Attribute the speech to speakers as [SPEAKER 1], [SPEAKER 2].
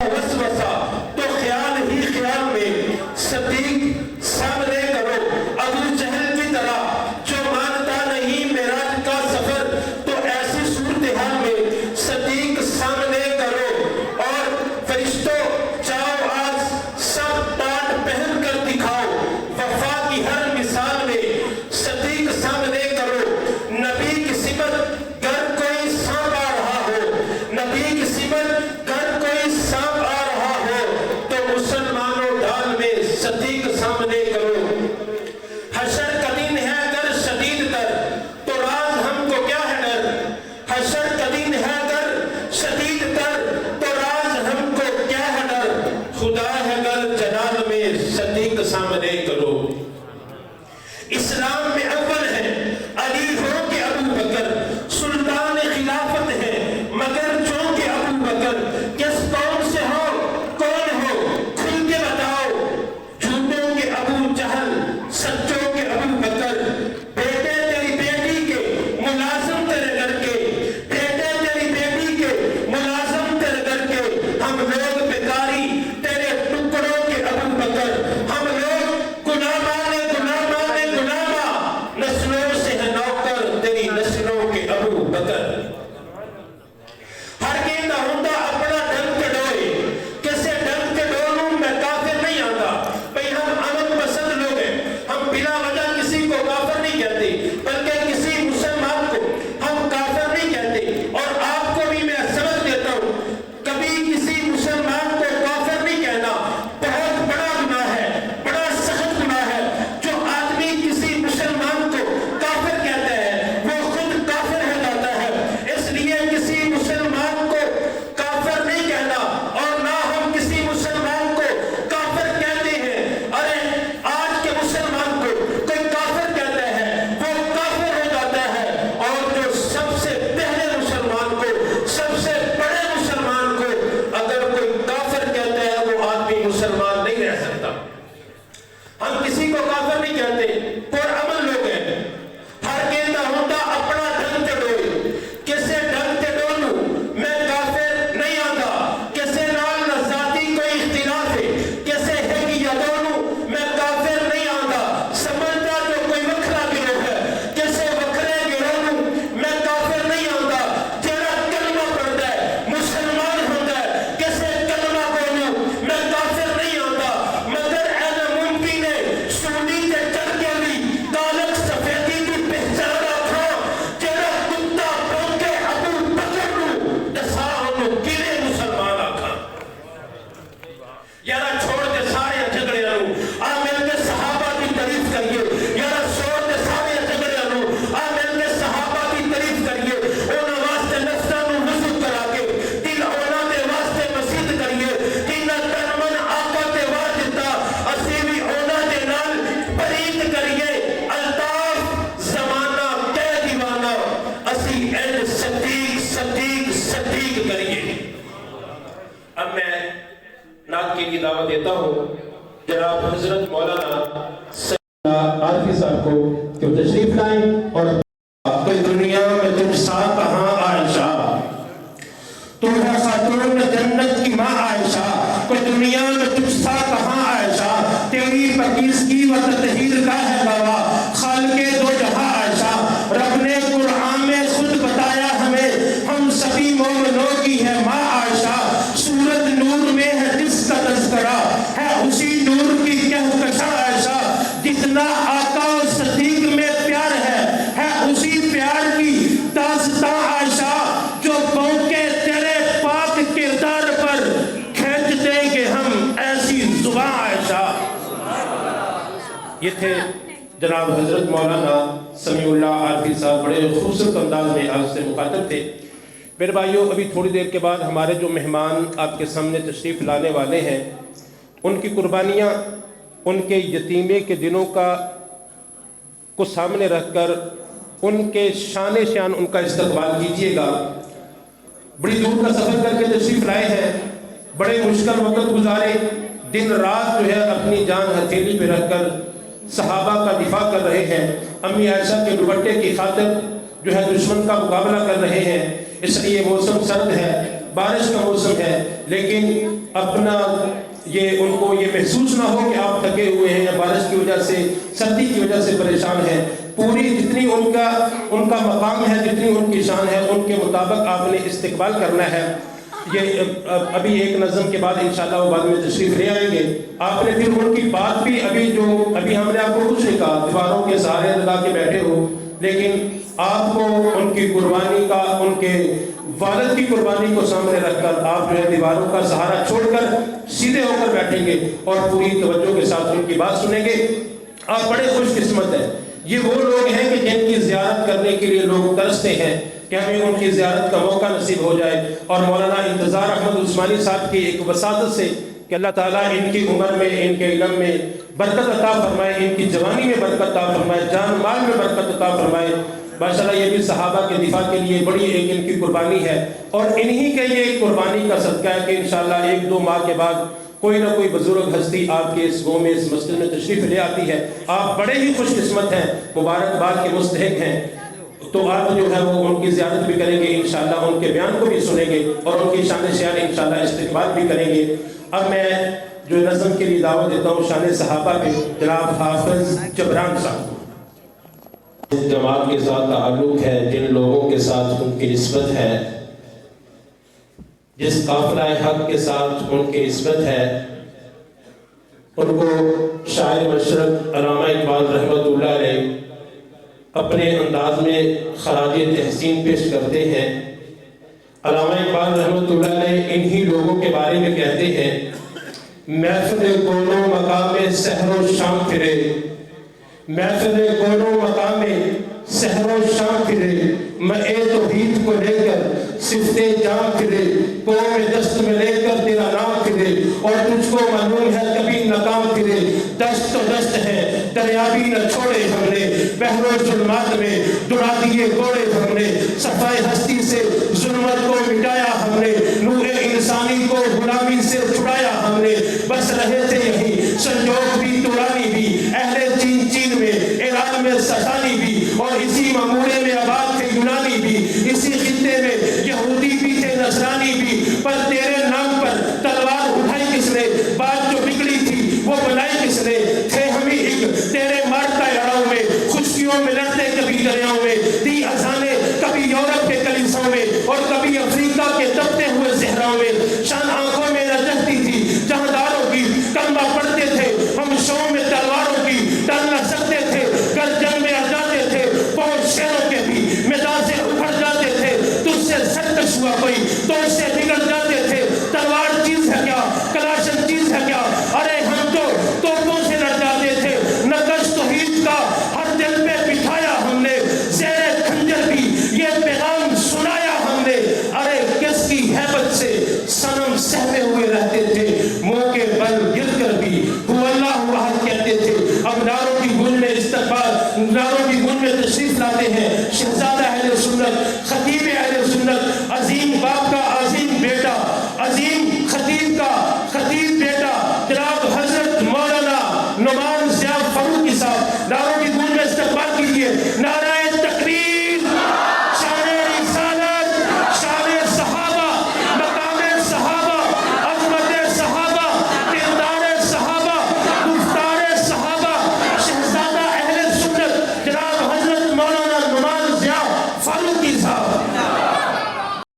[SPEAKER 1] وسوسہ تو خیال ہی خیال میں صدیق سامنے کرو ابو جہل کی طرح جو مانتا نہیں معراج کا سفر تو ایسی صورتحال میں صدیق سامنے کرو اور فرشتوں جاؤ آج سب ٹاٹ پہن کر دکھاؤ وفا کی ہر مثال میں صدیق سامنے کرو نبی کی صفت گر کوئی سانپ آ رہا ہو نبی کی صفت گر کوئی سانپ آ رہا ہو تو مسلمانوں ڈال میں صدیق سامنے کرو حشر کا دن ہے اگر شدید تر تو راز ہم کو کیا ہے ڈر حشر کا دن ہے اگر شدید تر تو راز ہم کو کیا ہے ڈر خدا ہے اگر جلال میں صدیق سامنے کرو اسلام میں اول ہے علی ہو کہ ابو بکر سلطان خلافت ہے مگر جو کہ ابو بکر کس قوم سے ہو کون ہو کھل کے بتاؤ جھوٹوں کے ابو جہل سچوں کے ابو بکر بیٹے تیری بیٹی کے ملازم تیرے گھر کے بیٹے تیری بیٹی کے ملازم تیرے گھر کے ہم لوگ بیکاری تیرے ٹکڑوں کے ابو بکر ہم لوگ غلاماں نسلوں سے ہے نوکر تیری نسلوں کے ابو بکر ہر کے نہ ہوتا اپنا ڈنگ کے ڈوئے کیسے ڈنگ کے ڈولوں میں کافر نہیں آتا بھئی ہم امن پسند لوگ ہیں ہم بلا وجہ کسی کو کافر نہیں کہتے بلکہ کسی مسلمان کو ہم کافر نہیں کہتے اور آپ کو بھی میں سبق دیتا ہوں کبھی کسی مسلمان کو کافر نہیں کہنا بہت بڑا گناہ ہے بڑا سخت گناہ ہے جو آدمی کسی مسلمان کو کافر کہتا ہے وہ خود کافر ہو جاتا ہے اس لیے کسی مسلمان کو کافر نہیں کہنا اور نہ ہم کسی مسلمان کو کافر کہتے ہیں ارے آج کے مسلمان کو کوئی کافر کہتا ہے وہ کافر ہو جاتا ہے اور جو سب سے پہلے مسلمان کو سب سے بڑے مسلمان کو اگر کوئی کافر کہتا ہے وہ آدمی مسلمان نہیں رہ سکتا ہم کسی کو کافر نہیں کہتے پر عمل لوگ ہیں ہر کہتا ہوتا اپنا ڈھنگ کے ڈوئے کسے ڈھنگ کے ڈولوں میں کافر نہیں آتا کسے نال نہ ذاتی کوئی اختلاف ہے کسے ہے کہ یادونوں میں کافر نہیں آتا سمجھتا جو کوئی وکھرا گروہ ہے کسے وکھرے گروہوں میں کافر نہیں آتا جیڑا کلمہ پڑھتا ہے مسلمان ہوتا ہے کسے کلمہ بولوں میں کافر نہیں آتا مگر ایسا ممکن ہے سنی سے چل کے بھی کالک سفیدی کی پہچان رکھا جیڑا کتا پونکے ابو بکر نو دسا انو گلے مسلمان آکھا یارا چھوڑ دے سارے جھگڑے انو آ مل کے صحابہ کی تعریف کریے یارا چھوڑ دے سارے جھگڑے انو آ مل کے صحابہ کی تعریف کریے اونا واسطے نفساں نو وضو کرا کے دل اونا دے واسطے مسجد کریے جنہ تن من آقا تے وار دیتا اسی بھی اونا دے نال پرید کریے الطاف زمانہ تے دیوانہ اسی این صدیق صدیق صدیق کریے اب میں نعت کے لیے دعوت دیتا ہوں جناب حضرت مولانا سید عارفی صاحب کو کہ وہ تشریف لائیں اور کوئی دنیا میں تم سا کہاں عائشہ تم ہے خاتون جنت کی ماں عائشہ کوئی دنیا میں تم سا کہاں عائشہ تیری پاکیزگی و تطہیر کا ہے گواہ خالق دو جہاں عائشہ رب نے قرآن میں خود بتایا ہمیں ہم سبھی مومنوں کی ہے ماں عائشہ سورت نور میں ہے جس کا تذکرہ ہے اسی نور کی کہکشاں عائشہ جتنا آقا و صدیق میں پیار ہے اسی پیار کی داستاں عائشہ جو بونکے تیرے پاک کردار پر کھینچ دیں گے ہم ایسی زباں عائشہ یہ تھے جناب حضرت مولانا سمیع اللہ عارفی صاحب بڑے خوبصورت انداز میں آپ سے مخاطب تھے میرے بھائیوں ابھی تھوڑی دیر کے بعد ہمارے جو مہمان آپ کے سامنے تشریف لانے والے ہیں ان کی قربانیاں ان کے یتیمے کے دنوں کو سامنے رکھ کر ان کے شان ان کا استقبال کیجئے گا بڑی دور کا سفر کر کے تشریف لائے ہیں بڑے مشکل وقت گزارے دن رات جو ہے اپنی جان ہتھیلی پہ رکھ کر صحابہ کا دفاع کر رہے ہیں امی عائشہ کے دوپٹے کی خاطر جو ہے دشمن کا مقابلہ کر رہے ہیں اس لیے موسم سرد ہے بارش کا موسم ہے، لیکن اپنا یہ ان کو یہ محسوس نہ ہو کہ آپ تھکے ہوئے ہیں یا بارش کی وجہ سے، سردی کی وجہ سے پریشان ہیں۔ پوری جتنی ان کا مقام ہے، جتنی ان کی شان ہے، ان کے مطابق آپ نے استقبال کرنا ہے۔ یہ ابھی ایک نظم کے بعد انشاءاللہ وہ بعد میں تشریف لے آئیں گے۔ آپ نے پھر ان کی بات بھی ابھی ہم نے آپ کو کچھ نہیں کہا، دیواروں کے سہارے لگا کے بیٹھے ہو، لیکن آپ کو ان کی قربانی کا، ان کے والد کی قربانی کو سامنے رکھ کر آپ جو ہے دیواروں کا سہارا چھوڑ کر سیدھے ہو کر بیٹھیں گے اور پوری توجہ کے ساتھ ان کی بات سنیں گے۔ آپ بڑے خوش قسمت ہیں۔ یہ وہ لوگ ہیں کہ جن کی زیارت کرنے کے لیے لوگ ترستے ہیں کہ ہمیں ان کی زیارت کا موقع نصیب ہو جائے، اور مولانا انتظار احمد عثمانی صاحب کی ایک وساطت سے کہ اللہ تعالیٰ ان کی عمر میں، ان کے علم میں برکت عطا فرمائے، ان کی جوانی میں برکت عطا فرمائے، جان مال میں برکت عطا فرمائے۔ ماشاءاللہ یہ بھی صحابہ کے دفاع کے لیے بڑی ایک ان کی قربانی ہے، اور انہی کے یہ قربانی کا صدقہ ہے کہ انشاءاللہ 1-2 ماہ کے بعد کوئی نہ کوئی بزرگ ہستی آپ کے اس گاؤں میں، اس مسجد میں تشریف لے آتی ہے۔ آپ بڑے ہی خوش قسمت ہیں، مبارکباد کے مستحق ہیں۔ تو آپ جو ہے وہ ان کی زیارت بھی کریں گے انشاءاللہ، ان کے بیان کو بھی سنیں گے اور ان کی شان شعر انشاءاللہ استقبال بھی کریں گے۔ اب میں جو نظم کے لیے دعوت دیتا ہوں شان صحابہ کے جناب حافظ جبران صاحب کو۔ جس جماعت کے ساتھ تعلق ہے، جن لوگوں کے ساتھ ان کی نسبت ہے، جس قافلہ حق کے ساتھ ان کی نسبت ہے، ان کو شاعر مشرق علامہ اقبال رحمۃ اللہ علیہ اپنے انداز میں خراج تحسین پیش کرتے ہیں۔ علامہ اقبال رحمۃ اللہ علیہ انہی لوگوں کے بارے میں کہتے ہیں، محفل گولو مقام سحر و شام پھرے، محفل گولو مقام سحر و شام پھرے، میں توحید کو لے کر صفت جام پھرے، قوم دست میں لے کر تیرا نام پھرے، اور تجھ کو معلوم ہے کبھی ناکام پھرے، دست تو دست ہے دریابی نہ چھوڑے ہم نے، بحر و ظلمات میں دڑا دیے گوڑے ہم نے، صفائے ہستی سے ظلمت کو مٹایا ہم نے، نور انسانی کو غلامی سے چھڑایا